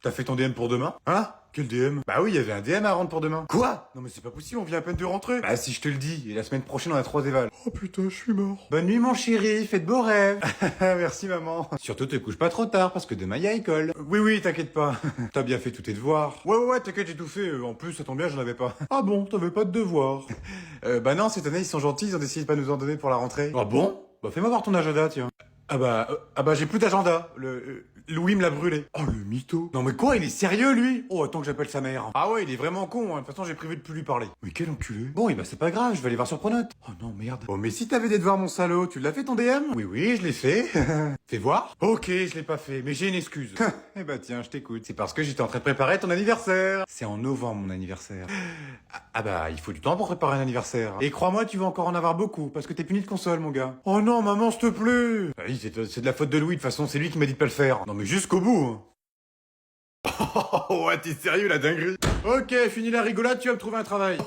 T'as fait ton DM pour demain? Hein? Quel DM? Bah oui, il y avait un DM à rendre pour demain. Quoi? Non mais c'est pas possible, on vient à peine de rentrer. Bah si je te le dis, et la semaine prochaine on a 3 évals. Oh putain, je suis mort. Bonne nuit mon chéri, fais de beaux rêves. Merci maman. Surtout te couche pas trop tard parce que demain il y a école. Oui, t'inquiète pas. T'as bien fait tous tes devoirs. Ouais, t'inquiète, j'ai tout fait. En plus, ça tombe bien, j'en avais pas. Ah bon, t'avais pas de devoirs? Bah non, cette année ils sont gentils, ils ont décidé de pas nous en donner pour la rentrée. Ah bon? Bah fais-moi voir ton agenda, tiens. Ah bah j'ai plus d'agenda. Louis me l'a brûlé. Oh le mytho. Non mais quoi, il est sérieux lui? Oh attends que j'appelle sa mère. Ah ouais, il est vraiment con, hein. De toute façon j'ai prévu de plus lui parler. Mais quel enculé. Bon, et bah c'est pas grave, je vais aller voir sur Pronote. Oh non merde. Oh mais si t'avais des devoirs mon salaud, tu l'as fait ton DM? Oui, je l'ai fait. Fais voir. Ok, je l'ai pas fait, mais j'ai une excuse. Eh bah tiens, je t'écoute. C'est parce que j'étais en train de préparer ton anniversaire. C'est en novembre mon anniversaire. Ah bah il faut du temps pour préparer un anniversaire. Et crois-moi, tu vas encore en avoir beaucoup, parce que t'es puni de console mon gars. Oh non maman, s'il te plaît. Ah oui, c'est de la faute de Louis, de toute façon c'est lui qui m'a dit de pas le faire. Non mais jusqu'au bout. Hein. Oh ouais, t'es sérieux la dinguerie? Ok, fini la rigolade, tu vas me trouver un travail.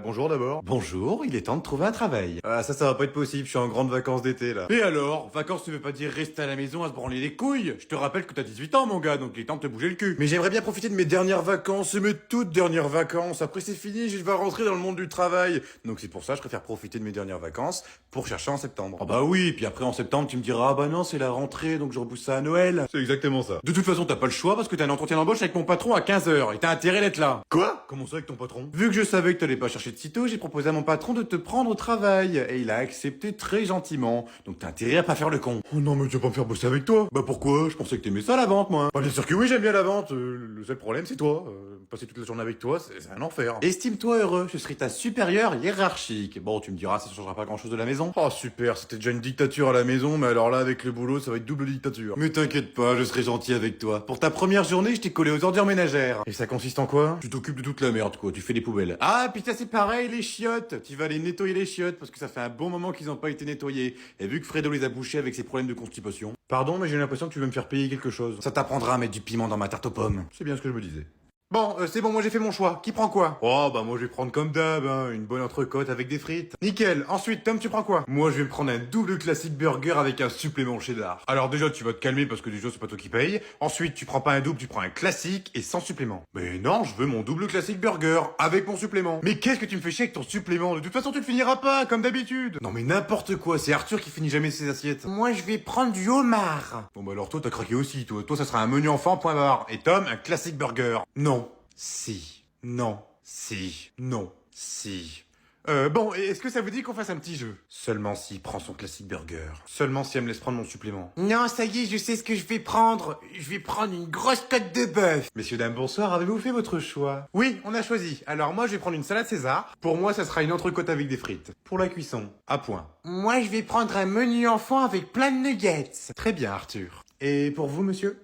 Bonjour d'abord. Bonjour, il est temps de trouver un travail. Ah ça va pas être possible, je suis en grande vacances d'été là. Et alors? Vacances ne veut pas dire rester à la maison à se branler les couilles. Je te rappelle que t'as 18 ans mon gars, donc il est temps de te bouger le cul. Mais j'aimerais bien profiter de mes dernières vacances, mes toutes dernières vacances. Après c'est fini, je vais rentrer dans le monde du travail. Donc c'est pour ça que je préfère profiter de mes dernières vacances pour chercher en septembre. Ah bah oui, puis après en septembre tu me diras ah bah non c'est la rentrée donc je repousse ça à Noël. C'est exactement ça. De toute façon t'as pas le choix parce que t'as un entretien d'embauche avec mon patron à 15h et t'as intérêt d'être là. Quoi? Comment ça avec ton patron? Vu que je savais que t'allais pas chercher de sitôt, j'ai proposé à mon patron de te prendre au travail et il a accepté très gentiment. Donc t'as intérêt à pas faire le con. Oh non mais tu vas pas me faire bosser avec toi. Bah pourquoi? Je pensais que t'aimais ça la vente moi. Bah bien sûr que oui j'aime bien la vente. Le seul problème c'est toi. Passer toute la journée avec toi c'est un enfer. Estime-toi heureux, je serai ta supérieure hiérarchique. Bon tu me diras ça changera pas grand chose de la maison. Oh super, c'était déjà une dictature à la maison mais alors là avec le boulot ça va être double dictature. Mais t'inquiète pas, je serai gentil avec toi. Pour ta première journée je t'ai collé aux ordures ménagères. Et ça consiste en quoi? Tu t'occupes de toute la merde quoi, tu fais les poubelles. Ah putain c'est pareil les chiottes. Tu vas aller nettoyer les chiottes parce que ça fait un bon moment qu'ils ont pas été nettoyés. Et vu que Fredo les a bouchés avec ses problèmes de constipation. Pardon mais j'ai l'impression que tu veux me faire payer quelque chose. Ça t'apprendra à mettre du piment dans ma tarte aux pommes. C'est bien ce que je me disais. Bon, c'est bon, moi j'ai fait mon choix. Qui prend quoi? Oh, bah moi je vais prendre comme d'hab, hein, une bonne entrecôte avec des frites. Nickel. Ensuite, Tom, tu prends quoi? Moi je vais me prendre un double classique burger avec un supplément cheddar. Alors déjà, tu vas te calmer parce que déjà c'est pas toi qui paye. Ensuite, tu prends pas un double, tu prends un classique et sans supplément. Mais non, je veux mon double classique burger avec mon supplément. Mais qu'est-ce que tu me fais chier avec ton supplément? De toute façon, tu le finiras pas, comme d'habitude. Non mais n'importe quoi, c'est Arthur qui finit jamais ses assiettes. Moi je vais prendre du homard. Bon bah alors toi t'as craqué aussi, toi. Toi ça sera un menu enfant point barre. Et Tom, un classique burger. Non. Si. Non. Si. Non. Si. Bon, et est-ce que ça vous dit qu'on fasse un petit jeu? Seulement s'il prend son classique burger. Seulement si elle me laisse prendre mon supplément. Non, ça y est, je sais ce que je vais prendre. Je vais prendre une grosse côte de bœuf. Messieurs, dames, bonsoir. Avez-vous fait votre choix? Oui, on a choisi. Alors moi, je vais prendre une salade César. Pour moi, ça sera une entrecôte avec des frites. Pour la cuisson, à point. Moi, je vais prendre un menu enfant avec plein de nuggets. Très bien, Arthur. Et pour vous, monsieur?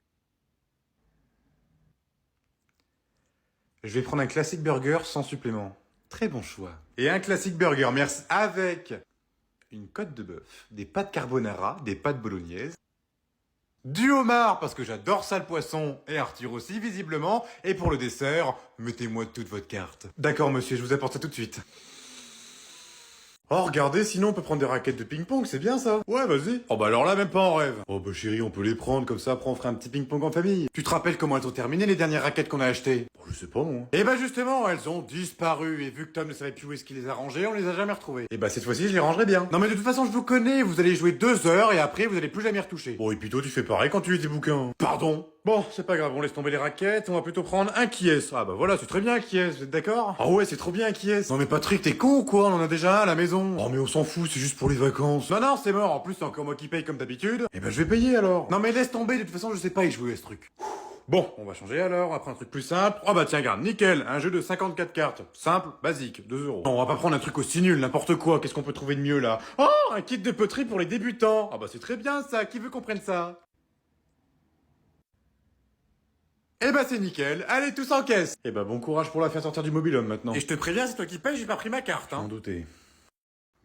Je vais prendre un classique burger sans supplément. Très bon choix. Et un classique burger, merci, avec une côte de bœuf, des pâtes carbonara, des pâtes bolognaise, du homard, parce que j'adore ça le poisson, et Arthur aussi, visiblement, et pour le dessert, mettez-moi toute votre carte. D'accord, monsieur, je vous apporte ça tout de suite. Oh, regardez, sinon on peut prendre des raquettes de ping-pong, c'est bien ça. Ouais, vas-y. Oh bah alors là, même pas en rêve. Oh bah chérie, on peut les prendre, comme ça après on fera un petit ping-pong en famille. Tu te rappelles comment elles ont terminé les dernières raquettes qu'on a achetées? Bon, je sais pas moi. Et bah justement, elles ont disparu, et vu que Tom ne savait plus où est-ce qu'il les a rangées, on les a jamais retrouvées. Et bah cette fois-ci, je les rangerai bien. Non mais de toute façon, je vous connais, vous allez jouer 2 heures, et après vous allez plus jamais retoucher. Bon, et puis toi tu fais pareil quand tu lis tes bouquins. Pardon? Bon, c'est pas grave, on laisse tomber les raquettes, on va plutôt prendre un qui est. Ah bah voilà, c'est très bien un qui est, vous êtes d'accord? Ah ouais, c'est trop bien un qui est. Non mais Patrick, t'es con ou quoi? On en a déjà un à la maison. Oh mais on s'en fout, c'est juste pour les vacances. Non, c'est mort, en plus c'est encore moi qui paye comme d'habitude. Eh ben je vais payer alors. Non mais laisse tomber, de toute façon je sais pas y jouer à ce truc. Bon, on va changer alors, on va prendre un truc plus simple. Oh bah tiens, regarde, nickel, un jeu de 54 cartes. Simple, basique, 2 euros. Non, on va pas prendre un truc aussi nul, n'importe quoi, qu'est-ce qu'on peut trouver de mieux là? Oh, un kit de poterie pour les débutants. Ah bah c'est très bien ça, qui veut qu'on prenne ça? Eh bah c'est nickel, allez tous en caisse. Eh bah bon courage pour la faire sortir du mobil-homme maintenant. Et je te préviens, c'est toi qui paye, j'ai pas pris ma carte, hein. J'en doutais.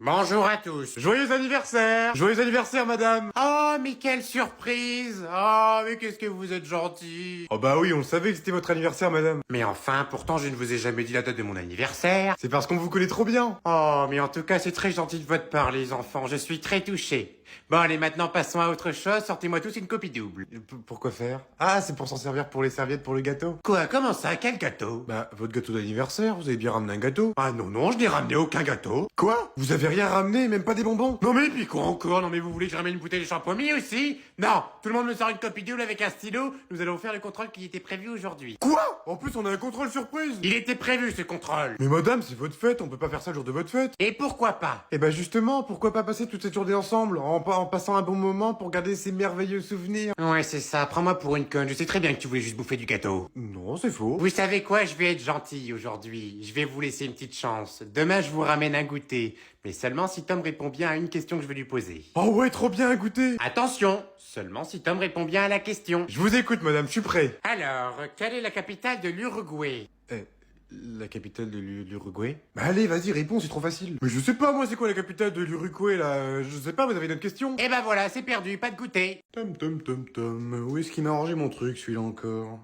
Bonjour à tous. Joyeux anniversaire. Joyeux anniversaire madame. Oh mais quelle surprise. Oh mais qu'est-ce que vous êtes gentil. Oh bah oui, on le savait que c'était votre anniversaire madame. Mais enfin, pourtant je ne vous ai jamais dit la date de mon anniversaire. C'est parce qu'on vous connaît trop bien. Oh mais en tout cas c'est très gentil de votre part les enfants, je suis très touché. Bon, allez, maintenant passons à autre chose. Sortez-moi tous une copie double. Pourquoi faire? Ah, c'est pour s'en servir pour les serviettes pour le gâteau. Quoi? Comment ça? Quel gâteau? Bah, votre gâteau d'anniversaire, vous avez bien ramené un gâteau. Ah non, non, je n'ai ramené aucun gâteau. Quoi? Vous avez rien ramené, même pas des bonbons? Non mais puis quoi encore? Non mais vous voulez que je ramène une bouteille de champomis aussi? Non, tout le monde me sort une copie double avec un stylo. Nous allons faire le contrôle qui était prévu aujourd'hui. Quoi? En plus, on a un contrôle surprise. Il était prévu ce contrôle. Mais madame, c'est votre fête, on peut pas faire ça le jour de votre fête. Et pourquoi pas? Eh ben justement, pourquoi pas passer toute cette journée ensemble, en passant un bon moment pour garder ces merveilleux souvenirs? Ouais, c'est ça. Prends-moi pour une conne. Je sais très bien que tu voulais juste bouffer du gâteau. Non, c'est faux. Vous savez quoi? Je vais être gentil aujourd'hui. Je vais vous laisser une petite chance. Demain, je vous ramène un goûter. Mais seulement si Tom répond bien à une question que je vais lui poser. Oh ouais, trop bien à goûter. Attention! Seulement si Tom répond bien à la question. Je vous écoute, madame, je suis prêt. Alors, quelle est la capitale de l'Uruguay? La capitale de l'Uruguay? Bah allez, vas-y, réponds, c'est trop facile. Mais je sais pas, moi, c'est quoi la capitale de l'Uruguay, là? Je sais pas, vous avez une autre question? Eh ben voilà, c'est perdu, pas de goûter. Tom. Où est-ce qu'il m'a rangé mon truc, celui-là encore?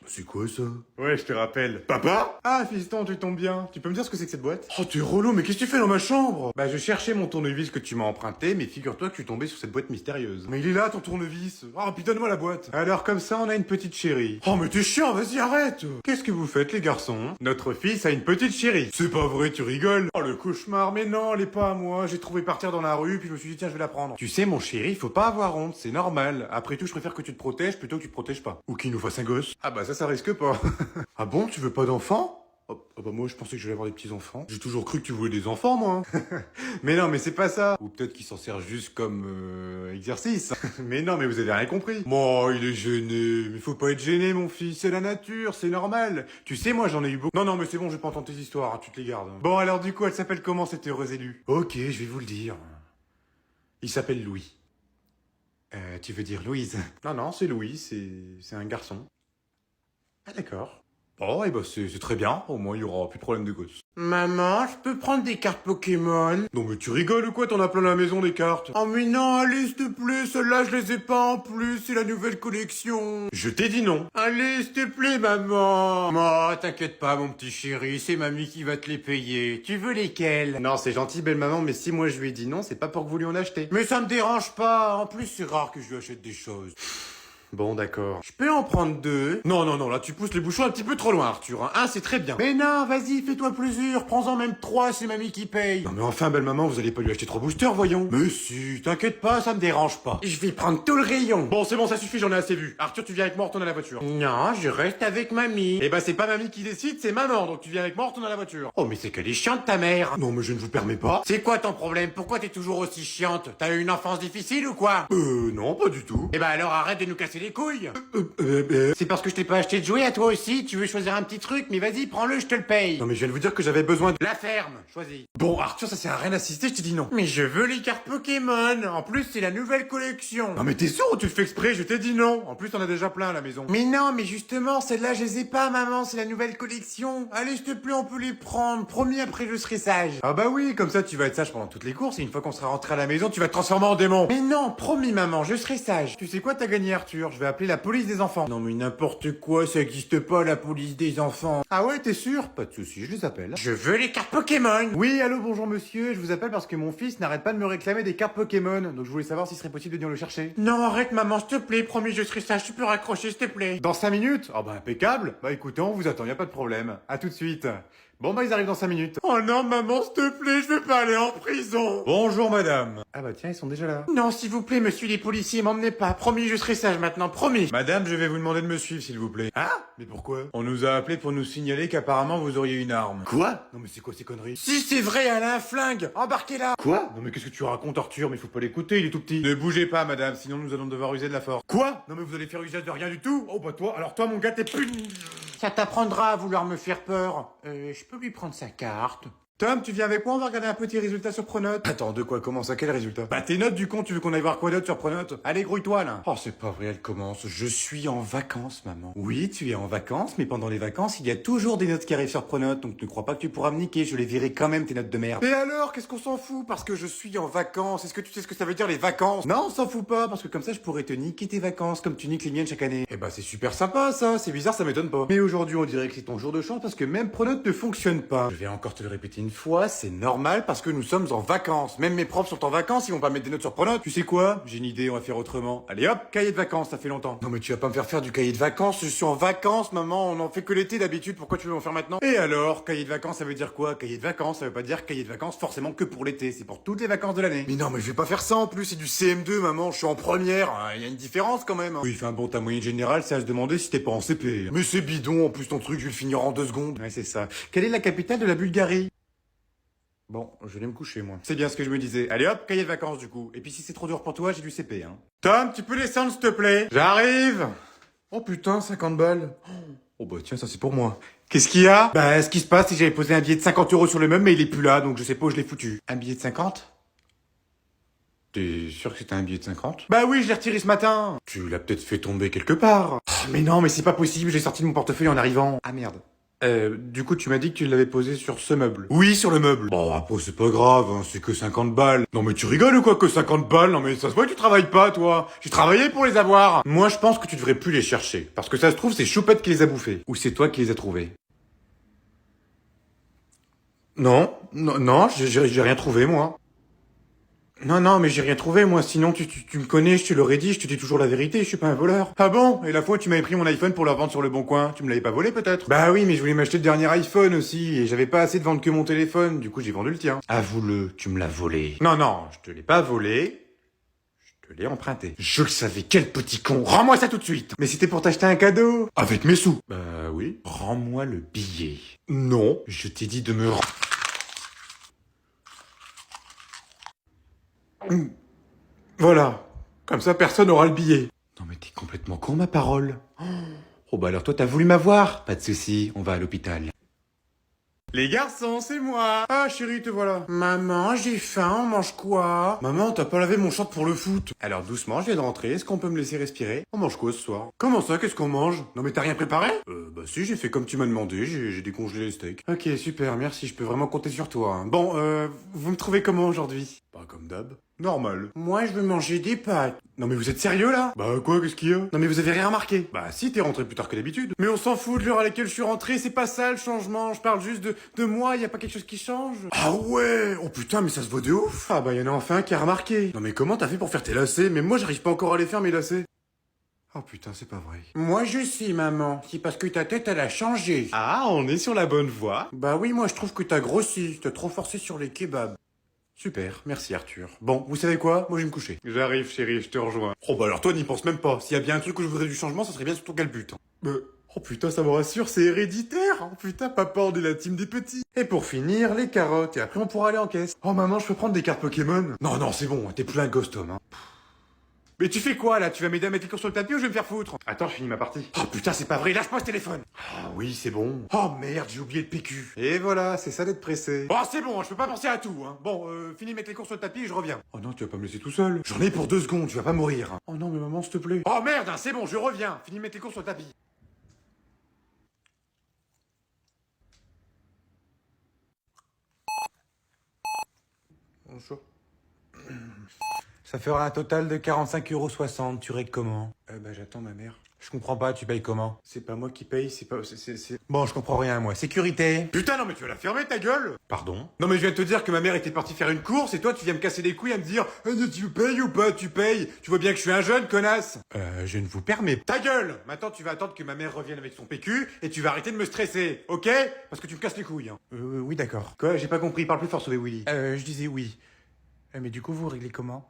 C'est quoi ça? Ouais, je te rappelle. Papa? Ah, fiston, tu tombes bien. Tu peux me dire ce que c'est que cette boîte? Oh, t'es relou, mais qu'est-ce que tu fais dans ma chambre? Bah, je cherchais mon tournevis que tu m'as emprunté, mais figure-toi que je suis tombé sur cette boîte mystérieuse. Mais il est là, ton tournevis. Oh, puis donne-moi la boîte. Alors, comme ça, on a une petite chérie. Oh, mais t'es chiant, vas-y, arrête. Qu'est-ce que vous faites, les garçons? Notre fils a une petite chérie. C'est pas vrai, tu rigoles. Oh, le cauchemar, mais non, elle est pas à moi. J'ai trouvé par terre dans la rue, puis je me suis dit, tiens, je vais la prendre. Tu sais, mon chéri, faut pas avoir honte, c'est normal. Après tout, je préfère que tu te protèges plutôt que tu te protèges pas. Ou qu'il nous fasse un gosse. Ah bah ça risque pas. Ah bon, tu veux pas d'enfants? Oh, bah moi je pensais que j'allais avoir des petits-enfants. J'ai toujours cru que tu voulais des enfants, moi. Mais non, mais c'est pas ça. Ou peut-être qu'il s'en sert juste comme exercice. Mais non, mais vous avez rien compris. Moi, il est gêné. Mais faut pas être gêné, mon fils. C'est la nature, c'est normal. Tu sais, moi j'en ai eu beaucoup. Non, mais c'est bon, je vais pas entendre tes histoires, hein, tu te les gardes. Bon, alors du coup, elle s'appelle comment cette heureuse élue? Ok, je vais vous le dire. Il s'appelle Louis. Tu veux dire Louise? Non, c'est Louis, c'est un garçon. Ah d'accord. Oh, et bah c'est très bien, au moins il y aura plus de problème de gosse. Maman, je peux prendre des cartes Pokémon? Non mais tu rigoles ou quoi, t'en as plein la maison des cartes? Oh mais non, allez s'il te plaît, celles-là je les ai pas en plus, c'est la nouvelle collection. Je t'ai dit non. Allez s'il te plaît maman. Oh, t'inquiète pas mon petit chéri, c'est mamie qui va te les payer. Tu veux lesquelles? Non, c'est gentil belle maman, mais si moi je lui ai dit non, c'est pas pour que vous lui en achetez. Mais ça me dérange pas, en plus c'est rare que je lui achète des choses. Bon, d'accord. Je peux en prendre 2? Non, là tu pousses les bouchons un petit peu trop loin, Arthur. Un, c'est très bien. Mais non, vas-y, fais-toi plaisir, prends-en même 3, c'est mamie qui paye. Non mais enfin, belle maman, vous allez pas lui acheter 3 boosters, voyons. Mais si, t'inquiète pas, ça me dérange pas. Je vais prendre tout le rayon. Bon, c'est bon, ça suffit, j'en ai assez vu. Arthur, tu viens avec moi, on retourne à la voiture. Non, je reste avec mamie. Eh ben, c'est pas mamie qui décide, c'est maman, donc tu viens avec moi, on retourne à la voiture. Oh, mais c'est qu'elle est chiante, ta mère. Non, mais je ne vous permets pas. C'est quoi ton problème? Pourquoi t'es toujours aussi chiante? T'as eu une enfance difficile ou quoi? Non, pas du tout. Eh ben alors arrête de nous casser les couilles. C'est parce que je t'ai pas acheté de jouets à toi aussi? Tu veux choisir un petit truc? Mais vas-y, prends-le, je te le paye. Non mais je viens de vous dire que j'avais besoin de... La ferme, choisis. Bon, Arthur, ça sert à rien d'assister, je t'ai dit non. Mais je veux les cartes Pokémon. En plus, c'est la nouvelle collection. Non mais t'es sûr ou tu le fais exprès? Je t'ai dit non. En plus, t'en as déjà plein à la maison. Mais non, mais justement, celles-là, je les ai pas, maman. C'est la nouvelle collection. Allez, s'il te plaît, on peut les prendre. Promis, après, je serai sage. Ah bah oui, comme ça, tu vas être sage pendant toutes les courses et une fois qu'on sera rentré à la maison, tu vas te transformer en démon. Mais non, promis, maman, je serai sage. Tu sais quoi, t'as gagné, Arthur? Je vais appeler la police des enfants. Non, mais n'importe quoi, ça existe pas, la police des enfants. Ah ouais, t'es sûr? Pas de soucis, je les appelle. Je veux les cartes Pokémon. Oui, allô, bonjour monsieur, je vous appelle parce que mon fils n'arrête pas de me réclamer des cartes Pokémon, donc je voulais savoir s'il serait possible de venir le chercher. Non, arrête, maman, s'il te plaît, promis, je serai sage, tu peux raccrocher, s'il te plaît. Dans 5 minutes? Ah bah impeccable. Bah écoutez, on vous attend, y a pas de problème. À tout de suite. Bon bah ils arrivent dans 5 minutes. Oh non, maman, s'il te plaît, je veux pas aller en prison. Bonjour madame. Ah bah tiens, ils sont déjà là. Non, s'il vous plaît, monsieur les policiers, m'emmenez pas. Promis, je serai sage maintenant, promis. Madame, je vais vous demander de me suivre, s'il vous plaît. Ah? Mais pourquoi? On nous a appelé pour nous signaler qu'apparemment vous auriez une arme. Quoi? Non mais c'est quoi ces conneries? Si c'est vrai, elle a un flingue. Embarquez-la. Quoi? Non mais qu'est-ce que tu racontes, Arthur? Mais faut pas l'écouter, il est tout petit. Ne bougez pas, madame, sinon nous allons devoir user de la force. Quoi? Non mais vous allez faire usage de rien du tout? Oh bah toi, alors toi mon gars, t'es plus... Ça t'apprendra à vouloir me faire peur. Je peux lui prendre sa carte? Tom, tu viens avec moi, on va regarder un petit résultat sur Pronote. Attends, de quoi? Comment ça? Quel résultat? Bah tes notes du con, tu veux qu'on aille voir quoi d'autre sur Pronote? Allez, grouille-toi là. Oh, c'est pas vrai, elle commence. Je suis en vacances, maman. Oui, tu es en vacances, mais pendant les vacances, il y a toujours des notes qui arrivent sur Pronote, donc ne crois pas que tu pourras me niquer, je les verrai quand même tes notes de merde. Et alors, qu'est-ce qu'on s'en fout? Parce que je suis en vacances. Est-ce que tu sais ce que ça veut dire les vacances? Non, on s'en fout pas, parce que comme ça, je pourrais te niquer tes vacances, comme tu niques les miennes chaque année. Eh bah, c'est super sympa, ça. C'est bizarre, ça m'étonne pas. Mais aujourd'hui, on dirait que c'est ton jour de chance, parce que même Pronote ne fonctionne pas. Je vais encore te le répéter une fois, c'est normal parce que nous sommes en vacances. Même mes profs sont en vacances, ils vont pas mettre des notes sur pronote. Tu sais quoi? J'ai une idée, on va faire autrement. Allez hop, cahier de vacances, ça fait longtemps. Non mais tu vas pas me faire du cahier de vacances, je suis en vacances, maman, on en fait que l'été d'habitude, pourquoi tu veux en faire maintenant? Et alors, cahier de vacances, ça veut dire quoi? Cahier de vacances, ça veut pas dire cahier de vacances forcément que pour l'été, c'est pour toutes les vacances de l'année. Mais non, mais je vais pas faire ça en plus, c'est du CM2, maman, je suis en première, il y a une différence quand même. Oui, enfin bon, ta moyenne générale, c'est à se demander si t'es pas en CP. Mais c'est bidon, en plus ton truc, je vais le finir en 2 secondes. Ouais, c'est ça. Quelle est la capitale de la Bulgarie? Bon, je vais aller me coucher, moi. C'est bien ce que je me disais. Allez hop, cahier de vacances, du coup. Et puis si c'est trop dur pour toi, j'ai du CP, hein. Tom, tu peux descendre, s'il te plaît? J'arrive! Oh putain, 50 balles. Oh bah tiens, ça c'est pour moi. Qu'est-ce qu'il y a? Bah, ce qui se passe, c'est que j'avais posé un billet de 50 € sur le meuble, mais il est plus là, donc je sais pas où je l'ai foutu. Un billet de 50? T'es sûr que c'était un billet de 50? Bah oui, je l'ai retiré ce matin. Tu l'as peut-être fait tomber quelque part. Oh, mais non, mais c'est pas possible, j'ai sorti de mon portefeuille en arrivant. Ah merde. Du coup, tu m'as dit que tu l'avais posé sur ce meuble. Oui, sur le meuble. Bon, après, c'est pas grave, hein, c'est que 50 balles. Non, mais tu rigoles ou quoi, que 50 balles? Non, mais ça se voit que tu travailles pas, toi. J'ai travaillé pour les avoir. Moi, je pense que tu devrais plus les chercher. Parce que ça se trouve, c'est Choupette qui les a bouffés. Ou c'est toi qui les as trouvés. Non, non, j'ai rien trouvé, moi. Non, mais j'ai rien trouvé, moi. Sinon, tu me connais, je te l'aurais dit, je te dis toujours la vérité, je suis pas un voleur. Ah bon? Et la fois où tu m'avais pris mon iPhone pour le revendre sur le bon coin, tu me l'avais pas volé, peut-être? Bah oui, mais je voulais m'acheter le dernier iPhone aussi, et j'avais pas assez de vendre que mon téléphone, du coup j'ai vendu le tien. Avoue-le, tu me l'as volé. Non, je te l'ai pas volé. Je te l'ai emprunté. Je le savais, quel petit con. Rends-moi ça tout de suite. Mais c'était pour t'acheter un cadeau. Avec mes sous. Bah oui. Rends-moi le billet. Non. Je t'ai dit de me... Voilà. Comme ça, personne n'aura le billet. Non mais t'es complètement con, ma parole. Oh bah alors toi, t'as voulu m'avoir. Pas de souci, on va à l'hôpital. Les garçons, c'est moi. Ah chérie, te voilà. Maman, j'ai faim, on mange quoi? Maman, t'as pas lavé mon short pour le foot. Alors doucement, je viens de rentrer, est-ce qu'on peut me laisser respirer? On mange quoi ce soir? Comment ça, qu'est-ce qu'on mange? Non mais t'as rien préparé? Bah si, j'ai fait comme tu m'as demandé, j'ai décongelé les steaks. Ok, super, merci, je peux vraiment compter sur toi. Hein. Bon, vous me trouvez comment aujourd'hui? Bah comme d'hab. Normal. Moi, je veux manger des pâtes. Non mais vous êtes sérieux là? Bah quoi, qu'est-ce qu'il y a? Non mais vous avez rien remarqué? Bah si, t'es rentré plus tard que d'habitude. Mais on s'en fout de l'heure à laquelle je suis rentré, c'est pas ça le changement, je parle juste de moi, y a pas quelque chose qui change. Ah ouais? Oh putain, mais ça se voit de ouf. Ah bah y'en a enfin un qui a remarqué. Non mais comment t'as fait pour faire tes lacets? Mais moi j'arrive pas encore à les faire mes lacets. Oh putain, c'est pas vrai. Moi je sais, maman. C'est parce que ta tête, elle a changé. Ah, on est sur la bonne voie. Bah oui, moi je trouve que t'as grossi. T'as trop forcé sur les kebabs. Super, merci Arthur. Bon, vous savez quoi? Moi je vais me coucher. J'arrive chérie, je te rejoins. Oh bah alors toi n'y pense même pas. S'il y a bien un truc où je voudrais du changement, ça serait bien sur ton calbut. Oh putain, ça me rassure, c'est héréditaire. Oh putain, papa, on est la team des petits. Et pour finir, les carottes. Et après on pourra aller en caisse. Oh maman, je peux prendre des cartes Pokémon? Non, c'est bon, t'es plus un ghost homme. Hein. Mais tu fais quoi là? Tu vas m'aider à mettre les courses sur le tapis ou je vais me faire foutre? Attends, je finis ma partie. Oh putain, c'est pas vrai, lâche pas ce téléphone. Ah oui, c'est bon. Oh merde, j'ai oublié le PQ. Et voilà, c'est ça d'être pressé. Oh c'est bon, je peux pas penser à tout, hein. Bon, finis de mettre les courses sur le tapis et je reviens. Oh non, tu vas pas me laisser tout seul. J'en ai pour 2 secondes, tu vas pas mourir. Oh non, mais maman, s'il te plaît. Oh merde, hein, c'est bon, je reviens. Finis de mettre les courses sur le tapis. Bonjour. Ça fera un total de 45,60 €. Tu règles comment? Bah j'attends ma mère. Je comprends pas, tu payes comment? C'est pas moi qui paye, c'est pas... Bon, je comprends rien, moi. Sécurité. Putain, non mais tu vas la fermer, ta gueule. Pardon? Non mais je viens de te dire que ma mère était partie faire une course et toi tu viens me casser les couilles à me dire tu payes ou pas, tu payes. Tu vois bien que je suis un jeune, connasse. Je ne vous permets pas. Ta gueule. Maintenant tu vas attendre que ma mère revienne avec son PQ et tu vas arrêter de me stresser, ok? Parce que tu me casses les couilles. Hein. Oui, d'accord. Quoi? J'ai pas compris, parle plus fort, sauver Willy. Je disais oui. Mais du coup, vous réglez comment?